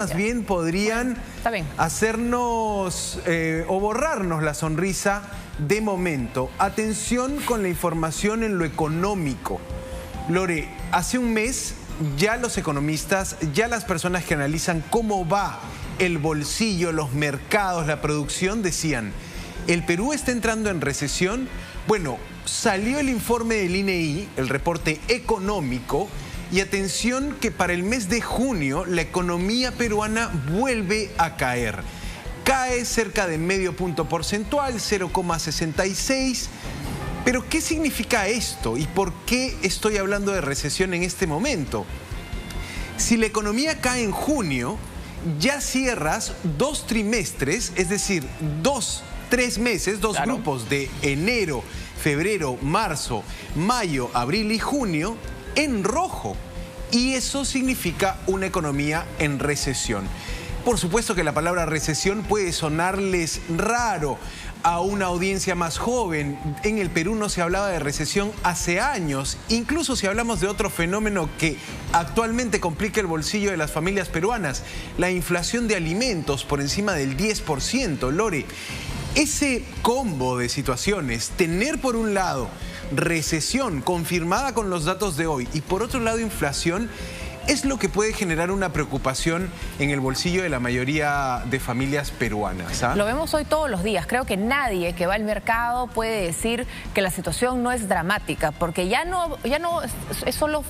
más bien podrían hacernos o borrarnos la sonrisa de momento. Atención con la información en lo económico. Lore, hace un mes ya los economistas, ya las personas que analizan cómo va el bolsillo, los mercados, la producción, decían, ¿el Perú está entrando en recesión? Bueno, salió el informe del INEI, el reporte económico, y atención que para el mes de junio la economía peruana vuelve a caer. Cae cerca de medio punto porcentual, 0,66. Pero ¿qué significa esto? ¿Y por qué estoy hablando de recesión en este momento? Si la economía cae en junio, ya cierras 2 trimestres, es decir, 3 meses, dos grupos de enero, febrero, marzo, mayo, abril y junio en rojo. Y eso significa una economía en recesión. Por supuesto que la palabra recesión puede sonarles raro a una audiencia más joven. En el Perú no se hablaba de recesión hace años. Incluso si hablamos de otro fenómeno que actualmente complica el bolsillo de las familias peruanas, la inflación de alimentos por encima del 10%. Lore, ese combo de situaciones, tener por un lado recesión confirmada con los datos de hoy y por otro lado inflación, es lo que puede generar una preocupación en el bolsillo de la mayoría de familias peruanas. Lo vemos hoy todos los días. Creo que nadie que va al mercado puede decir que la situación no es dramática, porque ya no es solo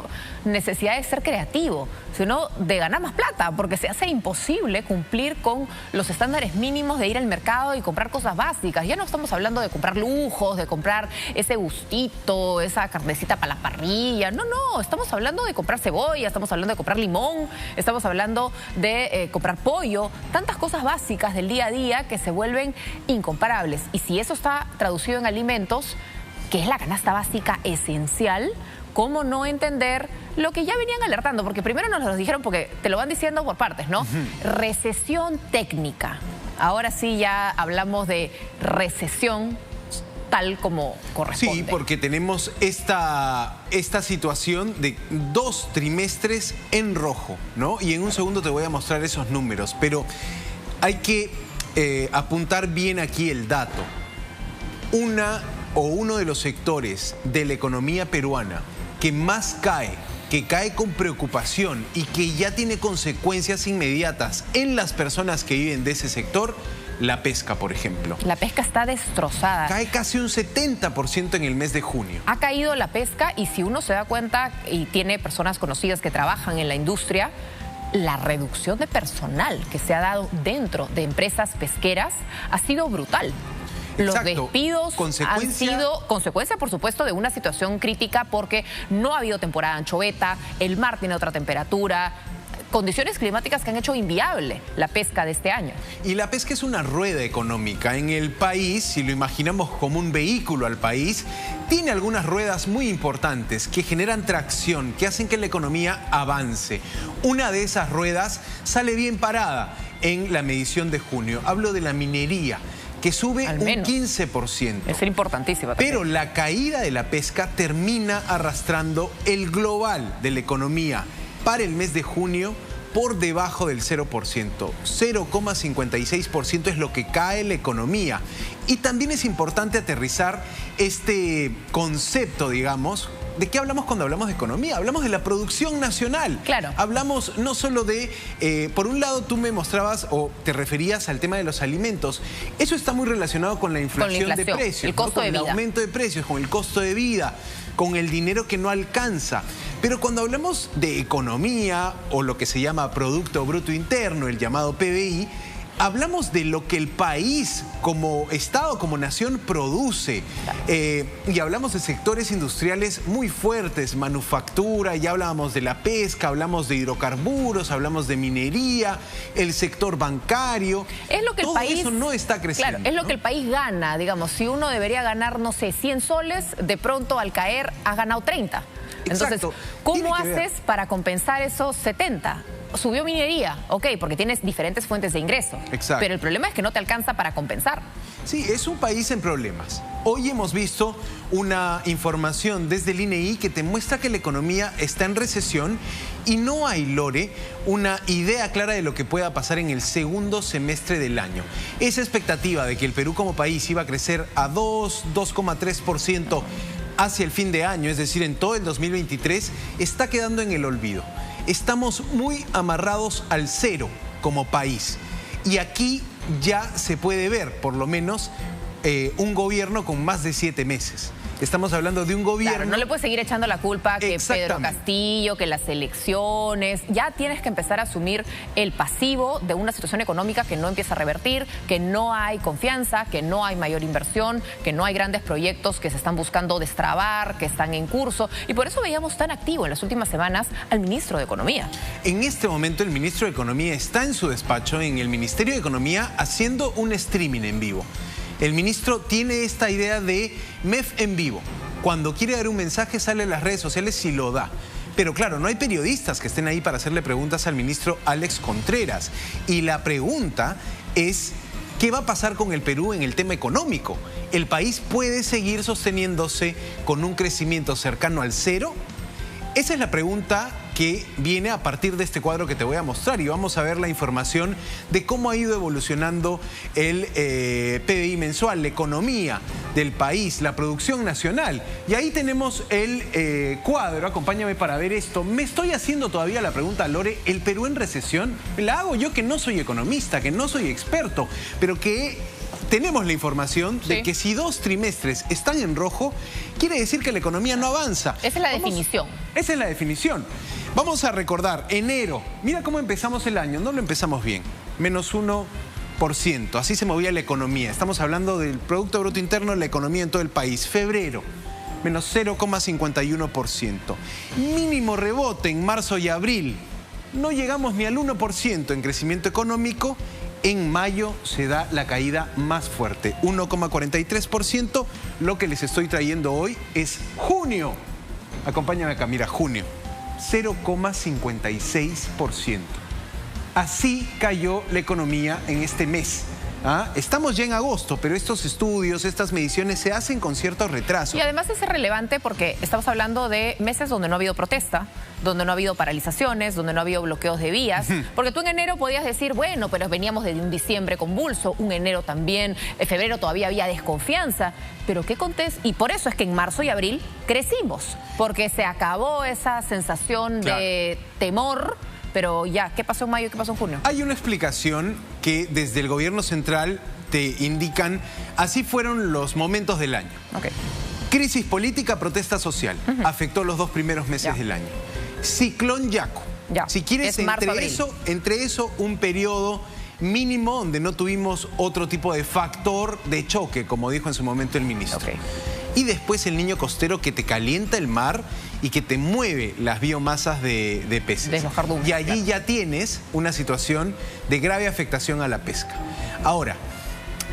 necesidad de ser creativo, sino de ganar más plata, porque se hace imposible cumplir con los estándares mínimos de ir al mercado y comprar cosas básicas. Ya no estamos hablando de comprar lujos, de comprar ese gustito, esa carnecita para la parrilla. No, estamos hablando de comprar cebolla, estamos hablando de comprar limón, estamos hablando de comprar pollo, tantas cosas básicas del día a día que se vuelven incomparables. Y si eso está traducido en alimentos, que es la canasta básica esencial, ¿cómo no entender lo que ya venían alertando? Porque primero nos lo dijeron, porque te lo van diciendo por partes, ¿no? Recesión técnica. Ahora sí ya hablamos de recesión tal como corresponde. Sí, porque tenemos esta situación de 2 trimestres en rojo, ¿no? Y en un segundo te voy a mostrar esos números, pero hay que apuntar bien aquí el dato. Uno de los sectores de la economía peruana que más cae, que cae con preocupación y que ya tiene consecuencias inmediatas en las personas que viven de ese sector, la pesca, por ejemplo. La pesca está destrozada. Cae casi un 70% en el mes de junio. Ha caído la pesca y si uno se da cuenta y tiene personas conocidas que trabajan en la industria, la reducción de personal que se ha dado dentro de empresas pesqueras ha sido brutal. Los despidos han sido consecuencia, por supuesto, de una situación crítica porque no ha habido temporada anchoveta, el mar tiene otra temperatura, condiciones climáticas que han hecho inviable la pesca de este año. Y la pesca es una rueda económica. En el país, si lo imaginamos como un vehículo al país, tiene algunas ruedas muy importantes que generan tracción, que hacen que la economía avance. Una de esas ruedas sale bien parada en la medición de junio. Hablo de la minería, que sube un 15%. Es importantísima también. Pero la caída de la pesca termina arrastrando el global de la economía para el mes de junio por debajo del 0%. 0,56% es lo que cae la economía. Y también es importante aterrizar este concepto, digamos. ¿De qué hablamos cuando hablamos de economía? Hablamos de la producción nacional. Claro. Hablamos no solo de... por un lado, tú me mostrabas o te referías al tema de los alimentos. Eso está muy relacionado con la inflación, de precios. El costo de vida. Con el aumento de precios, con el costo de vida, con el dinero que no alcanza. Pero cuando hablamos de economía o lo que se llama Producto Bruto Interno, el llamado PBI, hablamos de lo que el país como Estado, como nación produce. Y hablamos de sectores industriales muy fuertes, manufactura, ya hablábamos de la pesca, hablamos de hidrocarburos, hablamos de minería, el sector bancario. Es lo que el país, eso no está creciendo. Claro, es lo que el país gana, digamos. Si uno debería ganar, no sé, 100 soles, de pronto al caer has ganado 30. Entonces, ¿cómo haces para compensar esos 70? subió minería, ok, porque tienes diferentes fuentes de ingreso. Exacto. Pero el problema es que no te alcanza para compensar. Sí, es un país en problemas. Hoy hemos visto una información desde el INEI que te muestra que la economía está en recesión y no hay, Lore, una idea clara de lo que pueda pasar en el segundo semestre del año. Esa expectativa de que el Perú como país iba a crecer a 2,3% hacia el fin de año, es decir, en todo el 2023, está quedando en el olvido. Estamos muy amarrados al cero como país. Y aquí ya se puede ver, por lo menos, un gobierno con más de 7 meses. Estamos hablando de un gobierno... Claro, no le puedes seguir echando la culpa que Pedro Castillo, que las elecciones. Ya tienes que empezar a asumir el pasivo de una situación económica que no empieza a revertir, que no hay confianza, que no hay mayor inversión, que no hay grandes proyectos que se están buscando destrabar, que están en curso. Y por eso veíamos tan activo en las últimas semanas al ministro de Economía. En este momento el ministro de Economía está en su despacho, en el Ministerio de Economía, haciendo un streaming en vivo. El ministro tiene esta idea de MEF en vivo. Cuando quiere dar un mensaje sale en las redes sociales y lo da. Pero claro, no hay periodistas que estén ahí para hacerle preguntas al ministro Alex Contreras. Y la pregunta es, ¿qué va a pasar con el Perú en el tema económico? ¿El país puede seguir sosteniéndose con un crecimiento cercano al cero? Esa es la pregunta que viene a partir de este cuadro que te voy a mostrar y vamos a ver la información de cómo ha ido evolucionando el PBI mensual, la economía del país, la producción nacional. Y ahí tenemos el cuadro, acompáñame para ver esto. Me estoy haciendo todavía la pregunta, Lore, ¿el Perú en recesión? La hago yo que no soy economista, que no soy experto, pero que... tenemos la información de que si 2 trimestres están en rojo, quiere decir que la economía no avanza. Esa es la definición. Esa es la definición. Vamos a recordar, enero, mira cómo empezamos el año, no lo empezamos bien, menos 1%, así se movía la economía. Estamos hablando del Producto Bruto Interno de la economía en todo el país. Febrero, menos 0,51%. Mínimo rebote en marzo y abril. No llegamos ni al 1% en crecimiento económico. En mayo se da la caída más fuerte, 1,43%. Lo que les estoy trayendo hoy es junio. Acompáñame acá, mira, junio, 0,56%. Así cayó la economía en este mes. Estamos ya en agosto, pero estos estudios, estas mediciones se hacen con cierto retraso. Y además es relevante porque estamos hablando de meses donde no ha habido protesta, donde no ha habido paralizaciones, donde no ha habido bloqueos de vías. Porque tú en enero podías decir, bueno, pero veníamos de un diciembre convulso, un enero también, en febrero todavía había desconfianza. Pero ¿qué contés? Y por eso es que en marzo y abril crecimos, porque se acabó esa sensación de temor. Pero ya, ¿qué pasó en mayo y qué pasó en junio? Hay una explicación que desde el gobierno central te indican, así fueron los momentos del año. Crisis política, protesta social, afectó los 2 primeros meses del año. Ciclón Yaku. Si quieres, entre eso un periodo mínimo donde no tuvimos otro tipo de factor de choque, como dijo en su momento el ministro. Y después el niño costero que te calienta el mar y que te mueve las biomasas de peces. De los cardumes, y allí ya tienes una situación de grave afectación a la pesca. Ahora,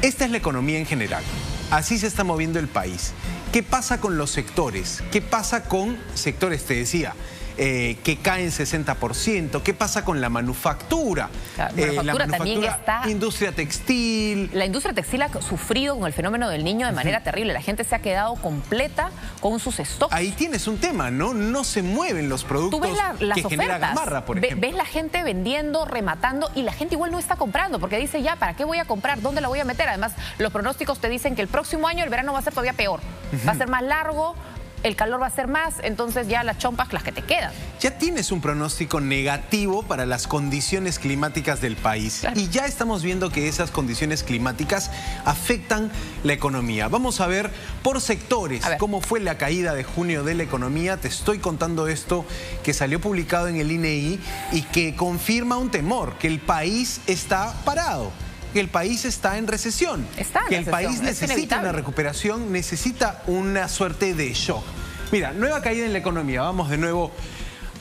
esta es la economía en general. Así se está moviendo el país. ¿Qué pasa con los sectores? ¿Qué pasa con sectores, te decía, que caen 60%? ¿Qué pasa con la manufactura? La manufactura también está... Industria textil. La industria textil ha sufrido con el fenómeno del niño de manera terrible. La gente se ha quedado completa con sus stocks. Ahí tienes un tema, ¿no? No se mueven los productos. Tú ves las que genera Gamarra, por ejemplo. Ves la gente vendiendo, rematando, y la gente igual no está comprando, porque dice, ya, ¿para qué voy a comprar? ¿Dónde la voy a meter? Además, los pronósticos te dicen que el próximo año el verano va a ser todavía peor. Va a ser más largo, el calor va a ser más, entonces ya las chompas, las que te quedan. Ya tienes un pronóstico negativo para las condiciones climáticas del país. Y ya estamos viendo que esas condiciones climáticas afectan la economía. Vamos a ver por sectores cómo fue la caída de junio de la economía. Te estoy contando esto que salió publicado en el INEI y que confirma un temor, que el país está parado, que el país está en recesión, que el país necesita una recuperación, necesita una suerte de shock. Mira, nueva caída en la economía. Vamos de nuevo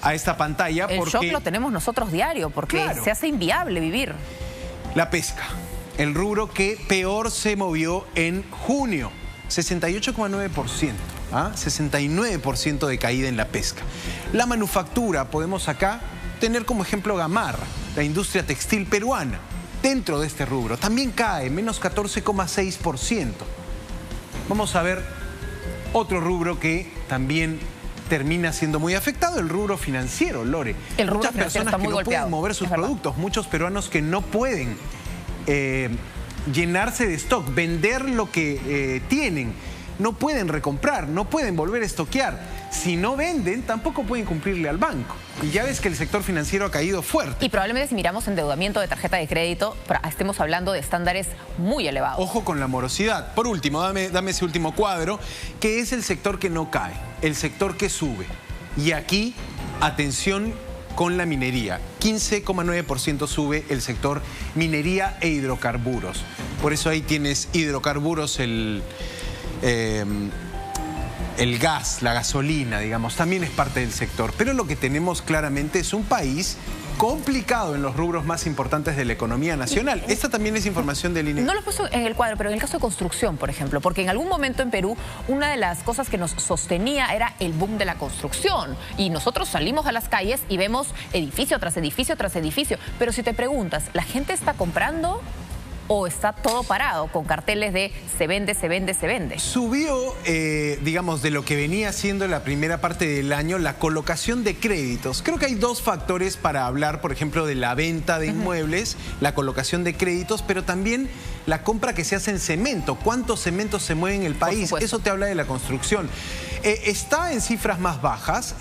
a esta pantalla. El shock lo tenemos nosotros diario, porque se hace inviable vivir. La pesca, el rubro que peor se movió en junio, 68,9%. 69% de caída en la pesca. La manufactura, podemos acá tener como ejemplo Gamarra, la industria textil peruana. Dentro de este rubro también cae, menos 14,6%. Vamos a ver otro rubro que también termina siendo muy afectado, el rubro financiero, Lore. El rubro Muchas financiero personas está muy que no golpeado, pueden mover sus productos, muchos peruanos que no pueden llenarse de stock, vender lo que tienen. No pueden recomprar, no pueden volver a estoquear. Si no venden, tampoco pueden cumplirle al banco. Y ya ves que el sector financiero ha caído fuerte. Y probablemente si miramos endeudamiento de tarjeta de crédito, estemos hablando de estándares muy elevados. Ojo con la morosidad. Por último, dame ese último cuadro, que es el sector que no cae, el sector que sube. Y aquí, atención con la minería. 15,9% sube el sector minería e hidrocarburos. Por eso ahí tienes hidrocarburos, el gas, la gasolina, digamos, también es parte del sector. Pero lo que tenemos claramente es un país complicado en los rubros más importantes de la economía nacional. Esta también es información del INE. No lo he puesto en el cuadro, pero en el caso de construcción, por ejemplo, porque en algún momento en Perú una de las cosas que nos sostenía era el boom de la construcción. Y nosotros salimos a las calles y vemos edificio tras edificio tras edificio. Pero si te preguntas, ¿la gente está comprando o está todo parado con carteles de se vende, se vende, se vende? Subió, digamos, de lo que venía siendo la primera parte del año, la colocación de créditos. Creo que hay dos factores para hablar, por ejemplo, de la venta de inmuebles, la colocación de créditos, pero también la compra que se hace en cemento. ¿Cuántos cementos se mueven en el país? Eso te habla de la construcción. Está en cifras más bajas,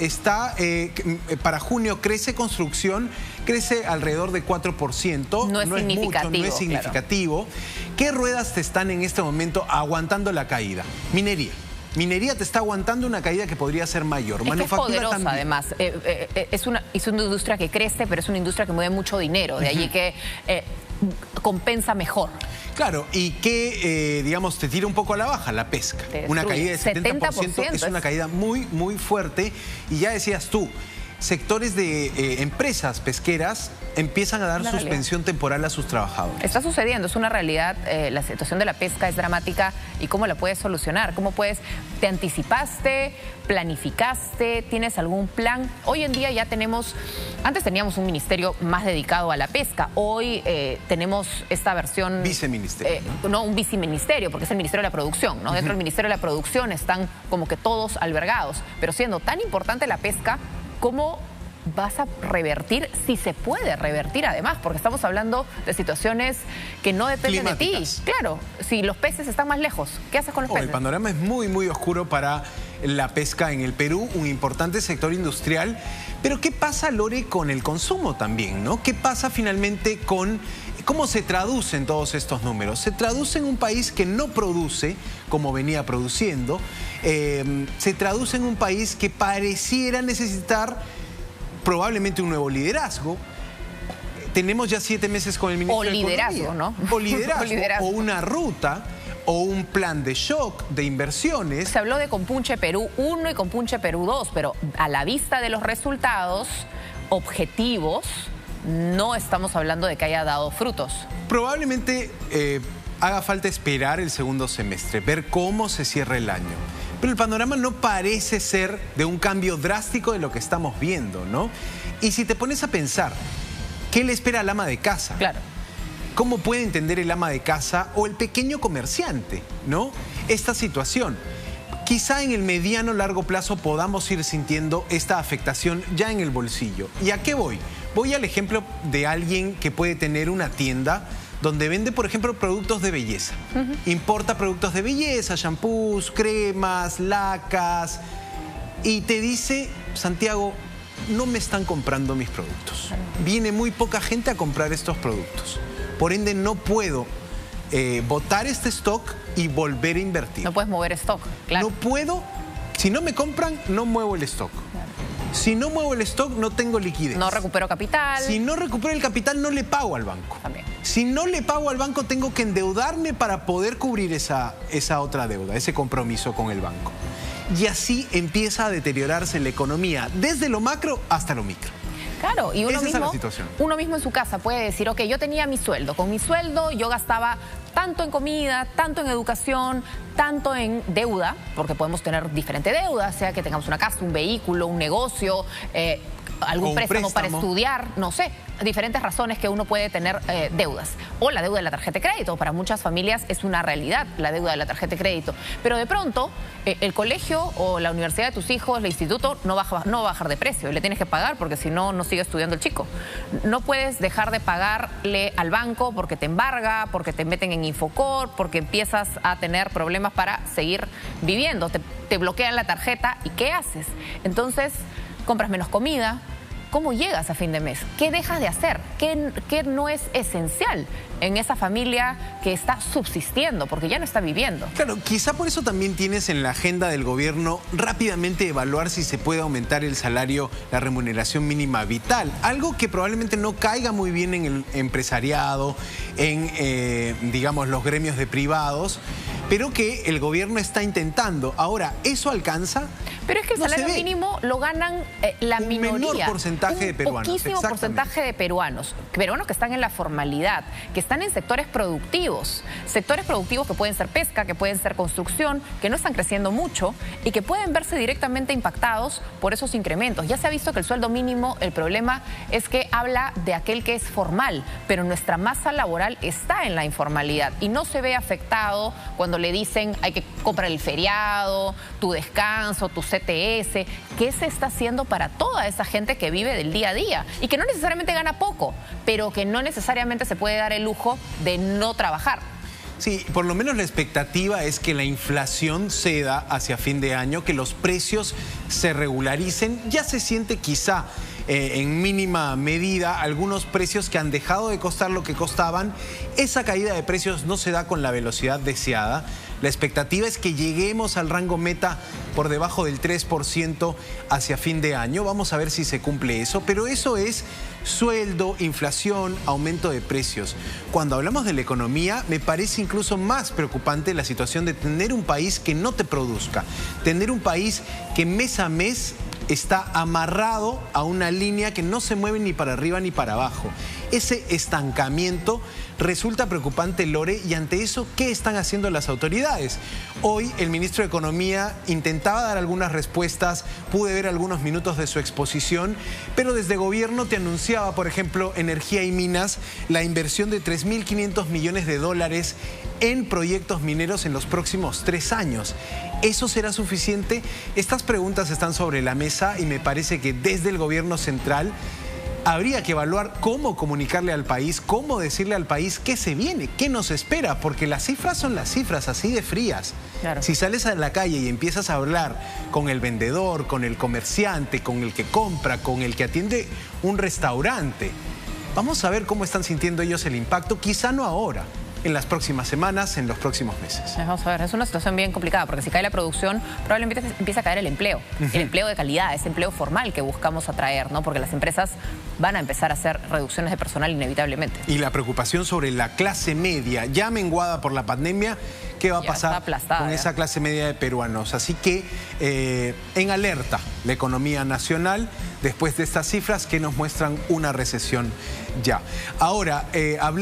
para junio crece construcción, crece alrededor de 4%. No es significativo. Mucho, no es significativo. Claro. ¿Qué ruedas te están en este momento aguantando la caída? Minería. Minería te está aguantando una caída que podría ser mayor. Es Manufactura que es poderosa, también. además. Es una industria que crece, pero es una industria que mueve mucho dinero. De allí que compensa mejor. Claro, y que, digamos, te tira un poco a la baja, la pesca. Una caída de 70% es una caída muy, muy fuerte. Y ya decías tú, sectores de empresas pesqueras empiezan a dar suspensión temporal a sus trabajadores. Está sucediendo, es una realidad. La situación de la pesca es dramática. ¿Y cómo la puedes solucionar? ¿Cómo puedes? ¿Te anticipaste? ¿Planificaste? ¿Tienes algún plan? Hoy en día ya tenemos... Antes teníamos un ministerio más dedicado a la pesca. Hoy tenemos esta versión... Viceministerio, ¿no? No, un viceministerio, porque es el Ministerio de la Producción, ¿no? Dentro del Ministerio de la Producción están como que todos albergados. Pero siendo tan importante la pesca, ¿cómo vas a revertir? Si se puede revertir además, porque estamos hablando de situaciones que no dependen de ti. Claro, si los peces están más lejos, ¿qué haces con los peces? El panorama es muy, muy oscuro para la pesca en el Perú, un importante sector industrial. Pero ¿qué pasa, Lore, con el consumo también, ¿no? ¿Qué pasa finalmente con... ¿Cómo se traducen todos estos números? Se traduce en un país que no produce como venía produciendo. Se traduce en un país que pareciera necesitar probablemente un nuevo liderazgo. Tenemos ya 7 meses con el ministro de Economía. ¿No? O liderazgo, o una ruta, o un plan de shock, de inversiones. Se habló de Compunche Perú 1 y Compunche Perú 2, pero a la vista de los resultados objetivos, no estamos hablando de que haya dado frutos. Probablemente haga falta esperar el segundo semestre, ver cómo se cierra el año. Pero el panorama no parece ser de un cambio drástico de lo que estamos viendo, ¿no? Y si te pones a pensar, ¿qué le espera al ama de casa? Claro. ¿Cómo puede entender el ama de casa o el pequeño comerciante, ¿no? Esta situación. Quizá en el mediano largo plazo podamos ir sintiendo esta afectación ya en el bolsillo. ¿Y a qué voy? Voy al ejemplo de alguien que puede tener una tienda donde vende, por ejemplo, productos de belleza. Importa productos de belleza, shampoos, cremas, lacas. Y te dice, Santiago, no me están comprando mis productos. Viene muy poca gente a comprar estos productos. Por ende, no puedo botar este stock y volver a invertir. No puedes mover stock, claro. No puedo, si no me compran, no muevo el stock. Claro. Si no muevo el stock, no tengo liquidez. No recupero capital. Si no recupero el capital, no le pago al banco. También. Si no le pago al banco, tengo que endeudarme para poder cubrir esa otra deuda, ese compromiso con el banco. Y así empieza a deteriorarse la economía, desde lo macro hasta lo micro. Claro, y uno mismo en su casa puede decir, ok, yo tenía mi sueldo. Con mi sueldo yo gastaba tanto en comida, tanto en educación, tanto en deuda, porque podemos tener diferente deuda, sea que tengamos una casa, un vehículo, un negocio, algún préstamo para estudiar, no sé, diferentes razones que uno puede tener deudas. O la deuda de la tarjeta de crédito. Para muchas familias es una realidad la deuda de la tarjeta de crédito. Pero de pronto el colegio o la universidad de tus hijos, el instituto, no va a bajar de precio. Le tienes que pagar porque si no, no sigue estudiando el chico. No puedes dejar de pagarle al banco porque te embarga, porque te meten en Infocor, porque empiezas a tener problemas para seguir viviendo. Te bloquean la tarjeta y ¿qué haces? Entonces, compras menos comida. ¿Cómo llegas a fin de mes? ¿Qué dejas de hacer? ¿Qué no es esencial en esa familia que está subsistiendo? Porque ya no está viviendo. Claro, quizá por eso también tienes en la agenda del gobierno rápidamente evaluar si se puede aumentar el salario, la remuneración mínima vital. Algo que probablemente no caiga muy bien en el empresariado, en, digamos, los gremios de privados, pero que el gobierno está intentando. Ahora, ¿eso alcanza? Pero es que el salario mínimo lo ganan la minoría. Un menor porcentaje de peruanos. Poquísimo porcentaje de peruanos. Peruanos que están en la formalidad, que están en sectores productivos. Sectores productivos que pueden ser pesca, que pueden ser construcción, que no están creciendo mucho y que pueden verse directamente impactados por esos incrementos. Ya se ha visto que el sueldo mínimo, el problema es que habla de aquel que es formal, pero nuestra masa laboral está en la informalidad y no se ve afectado cuando le dicen hay que comprar el feriado, tu descanso, tu CTS. ¿Qué se está haciendo para toda esa gente que vive del día a día y que no necesariamente gana poco, pero que no necesariamente se puede dar el lujo de no trabajar? Sí, por lo menos la expectativa es que la inflación ceda hacia fin de año, que los precios se regularicen. Ya se siente quizá en mínima medida algunos precios que han dejado de costar lo que costaban. Esa caída de precios no se da con la velocidad deseada. La expectativa es que lleguemos al rango meta por debajo del 3% hacia fin de año. Vamos a ver si se cumple eso, pero eso es sueldo, inflación, aumento de precios. Cuando hablamos de la economía, me parece incluso más preocupante la situación de tener un país que no te produzca, tener un país que mes a mes está amarrado a una línea que no se mueve ni para arriba ni para abajo. Ese estancamiento resulta preocupante, Lore, y ante eso, ¿qué están haciendo las autoridades? Hoy el ministro de Economía intentaba dar algunas respuestas, pude ver algunos minutos de su exposición, pero desde gobierno te anunciaba, por ejemplo, Energía y Minas, la inversión de 3.500 millones de dólares en proyectos mineros en los próximos 3 años. ¿Eso será suficiente? Estas preguntas están sobre la mesa y me parece que desde el gobierno central habría que evaluar cómo comunicarle al país, cómo decirle al país qué se viene, qué nos espera, porque las cifras son las cifras, así de frías. Claro. Si sales a la calle y empiezas a hablar con el vendedor, con el comerciante, con el que compra, con el que atiende un restaurante, vamos a ver cómo están sintiendo ellos el impacto, quizá no ahora, en las próximas semanas, en los próximos meses. Vamos a ver, es una situación bien complicada porque si cae la producción, probablemente empieza a caer el empleo. El empleo de calidad, ese empleo formal que buscamos atraer, ¿no? Porque las empresas van a empezar a hacer reducciones de personal inevitablemente. Y la preocupación sobre la clase media, ya menguada por la pandemia, ¿qué va a pasar con esa clase media de peruanos? Así que en alerta la economía nacional después de estas cifras que nos muestran una recesión ya. Ahora, hablemos